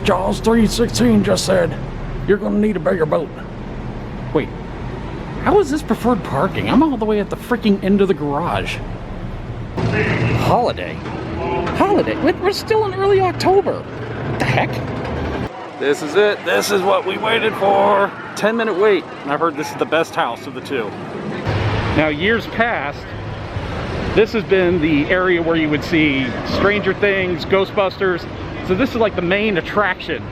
Jaws 316 just said you're gonna need a bigger boat. Wait, how is this preferred parking? I'm all the way at the freaking end of the garage. Holiday? Holiday? We're still in early October. What the heck? This is it. This is what we waited for. 10-minute wait. And I've heard this is the best house of the two. Now, years past, this has been the area where you would see Stranger Things, Ghostbusters. So this is like the main attraction,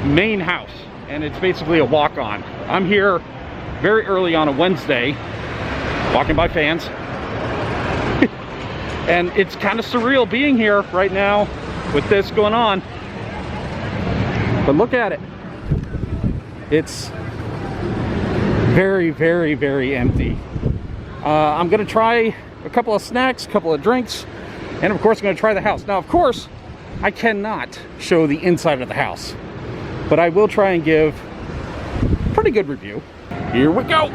main house. And it's basically a walk-on. I'm here very early on a Wednesday, walking by fans. And it's kind of surreal being here right now with this going on. But look at it. It's very, very, very empty. I'm gonna try a couple of snacks, a couple of drinks, and of course I'm gonna try the house. Now, of course, I cannot show the inside of the house, but I will try and give a pretty good review. Here we go.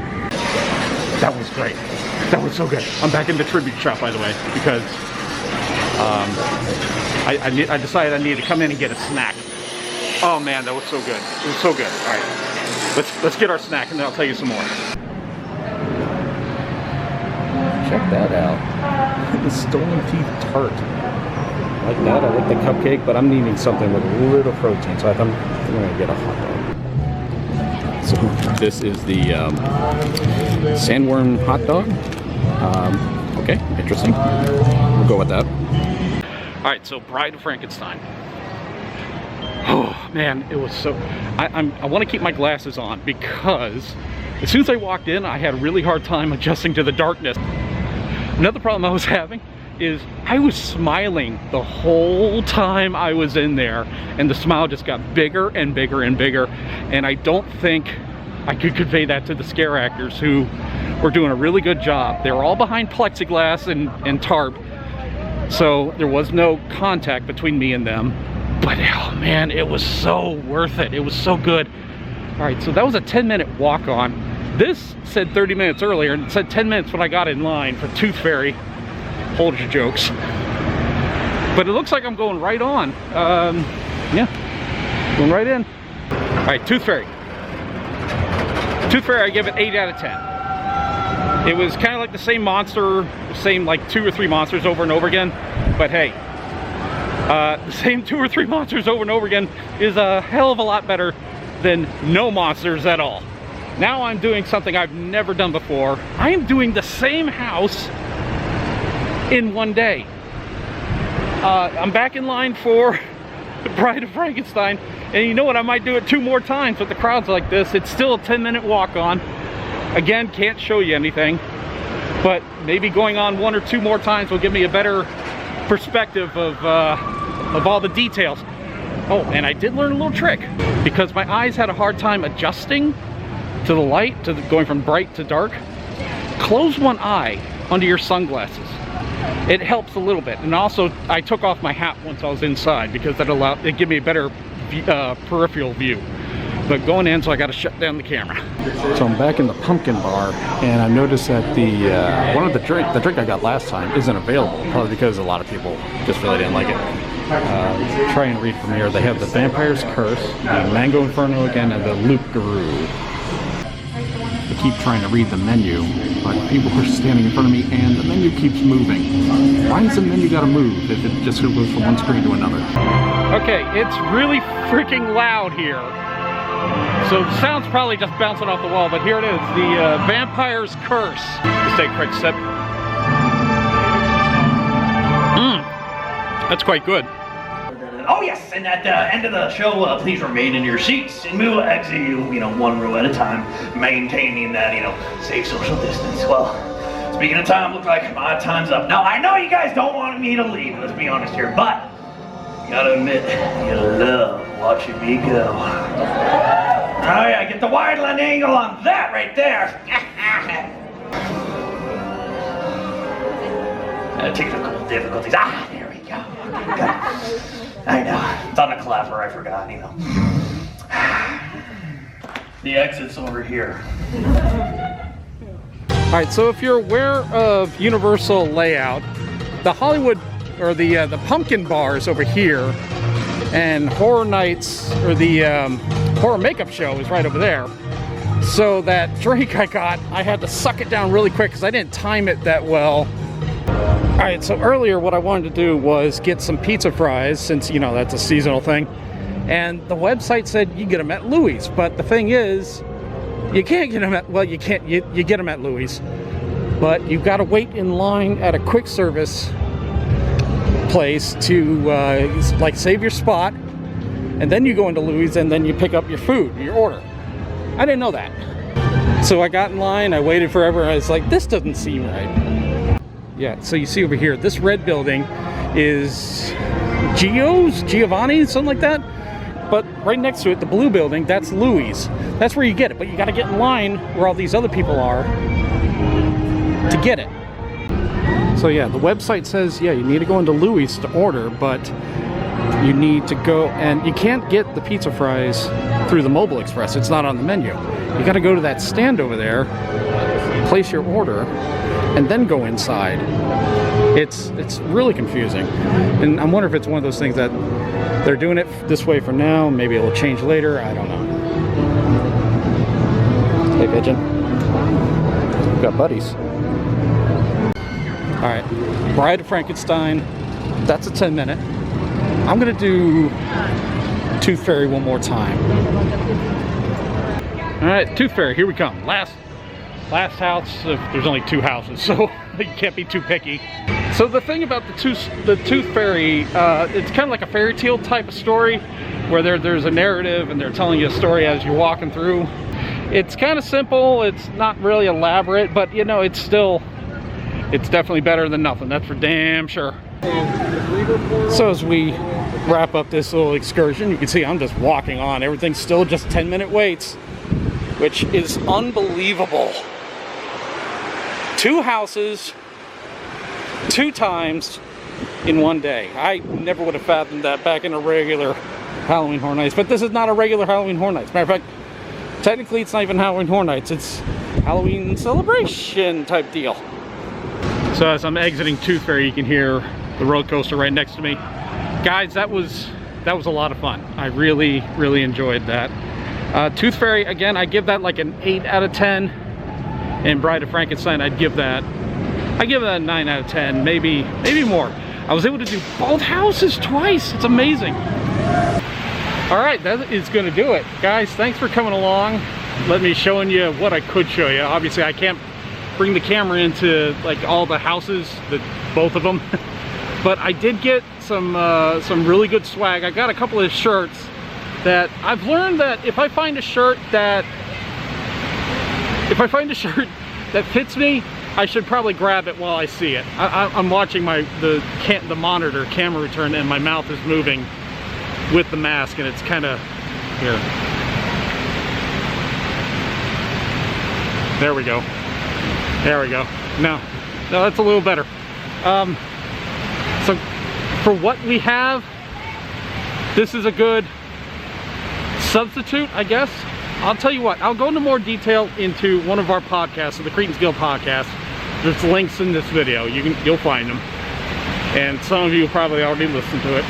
That was great. That was so good. I'm back in the tribute shop, by the way, because I decided I needed to come in and get a snack. Oh man, that was so good. It was so good. All right, let's get our snack, and then I'll tell you some more. Check that out. The Stolen Teeth tart. I like that. I like the cupcake, but I'm needing something with a little protein, so I think I'm gonna get a hot dog. So this is the sandworm hot dog. Okay, interesting. We'll go with that. All right, so Bride of Frankenstein. Oh man, it was so. I want to keep my glasses on because as soon as I walked in, I had a really hard time adjusting to the darkness. Another problem I was having is I was smiling the whole time I was in there, and the smile just got bigger and bigger and bigger, and I don't think I could convey that to the scare actors, who were doing a really good job. They were all behind plexiglass and tarp, so there was no contact between me and them, but oh man, it was so worth it. It was so good. All right, so that was a 10-minute walk on. This said 30 minutes earlier, and it said 10 minutes when I got in line for Tooth Fairy. Hold your jokes. But it looks like I'm going right on. Yeah, going right in. All right, Tooth Fairy. Tooth Fairy, I give it 8 out of 10. It was kind of like the same monster, same like 2 or 3 monsters over and over again. But hey, the same 2 or 3 monsters over and over again is a hell of a lot better than no monsters at all. Now I'm doing something I've never done before. I am doing the same house in one day. I'm back in line for the Bride of Frankenstein, and you know what, I might do it 2 more times with the crowds like this. It's still a 10-minute walk on. Again, can't show you anything, but maybe going on 1 or 2 more times will give me a better perspective of all the details. Oh, and I did learn a little trick, because my eyes had a hard time adjusting to the light, going from bright to dark. Close one eye under your sunglasses. It helps a little bit. And also, I took off my hat once I was inside, because it gave me a better peripheral view. But going in, so I got to shut down the camera. So I'm back in the pumpkin bar, and I noticed that the one of the drink I got last time isn't available, probably because a lot of people just really didn't like it. Try and read from here. They have the Vampire's Curse, the Mango Inferno again, and the Loup Garou. I keep trying to read the menu, but people are standing in front of me and the menu keeps moving. Why does the menu gotta move if it just goes from one screen to another? Okay, it's really freaking loud here. So the sound's probably just bouncing off the wall, but here it is, the Vampire's Curse. Let's take a quick sip. That's quite good. Oh yes, and at the end of the show, please remain in your seats, and we will exit you, 1 row at a time, maintaining that, safe social distance. Well, speaking of time, looks like my time's up. Now, I know you guys don't want me to leave, let's be honest here, but you gotta admit, you love watching me go. Oh yeah, get the wide line angle on that right there. Technical difficulties. There we go. Okay. I know, it's on a clapper, I forgot, The exit's over here. All right, so if you're aware of Universal layout, the Hollywood, or the pumpkin bar is over here, and Horror Nights, or the horror makeup show, is right over there. So that drink I got, I had to suck it down really quick because I didn't time it that well. Alright, so earlier what I wanted to do was get some pizza fries, since, you know, that's a seasonal thing. And the website said you get them at Louis, but the thing is, you can't get them at, well, you can't, you get them at Louis, but you've got to wait in line at a quick service place to, like, save your spot, and then you go into Louis, and then you pick up your food, your order. I didn't know that. So I got in line, I waited forever, and I was like, this doesn't seem right. Yeah, so you see over here, this red building is Giovanni's, something like that. But right next to it, the blue building, that's Louis. That's where you get it, but you gotta get in line where all these other people are to get it. So yeah, the website says, yeah, you need to go into Louis to order, but you need to go, and you can't get the pizza fries through the Mobile Express. It's not on the menu. You got to go to that stand over there, place your order, and then go inside. It's really confusing, and I'm wondering if it's one of those things that they're doing it this way for now. Maybe it'll change later. I don't know. Hey, pigeon. We've got buddies. All right, Bride of Frankenstein. That's a 10-minute. I'm gonna do Tooth Fairy one more time. All right, Tooth Fairy, here we come. Last house. There's only 2 houses, so you can't be too picky. So the thing about the Tooth Fairy, it's kind of like a fairy tale type of story, where there's a narrative and they're telling you a story as you're walking through. It's kind of simple. It's not really elaborate, but you know, it's definitely better than nothing. That's for damn sure. So as we wrap up this little excursion, you can see I'm just walking on. Everything's still just 10-minute waits, which is unbelievable. 2 houses, 2 times in one day. I never would have fathomed that back in a regular Halloween Horror Nights, but this is not a regular Halloween Horror Nights. Matter of fact, technically it's not even Halloween Horror Nights, it's Halloween celebration type deal. So as I'm exiting Tooth Fairy, you can hear the roller coaster right next to me. Guys, that was a lot of fun. I really enjoyed that. Tooth Fairy, again, I give that like an 8 out of 10. And Bride of Frankenstein, I give that a 9 out of 10, maybe more. I was able to do both houses twice. It's amazing. All right, that is going to do it. Guys, thanks for coming along. Let me showing you what I could show you. Obviously, I can't bring the camera into like all the houses, both of them. But I did get some really good swag. I got a couple of shirts that I've learned that if I find a shirt that fits me, I should probably grab it while I see it. I'm watching the monitor camera return, and my mouth is moving with the mask, and it's kind of here. There we go. There we go. No, that's a little better. So for what we have, this is a good substitute, I guess. I'll tell you what, I'll go into more detail into one of our podcasts, the Cretans Guild podcast. There's links in this video. You'll find them. And some of you probably already listened to it.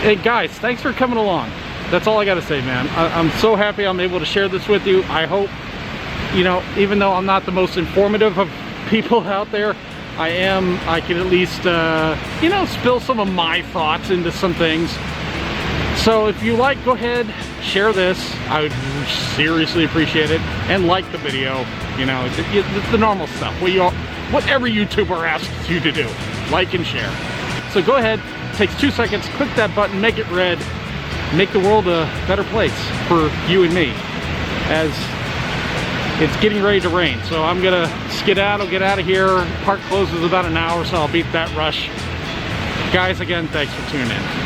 Hey guys, thanks for coming along. That's all I gotta say, man. I'm so happy I'm able to share this with you. I hope, you know, even though I'm not the most informative of people out there, I can at least, you know, spill some of my thoughts into some things. So if you like, go ahead, share this. I would seriously appreciate it. And like the video. You know, it's the normal stuff. Whatever YouTuber asks you to do. Like and share. So go ahead, takes 2 seconds, click that button, make it red. Make the world a better place for you and me. As it's getting ready to rain. So I'm gonna skedaddle, get out of here. Park closes about an hour, so I'll beat that rush. Guys, again, thanks for tuning in.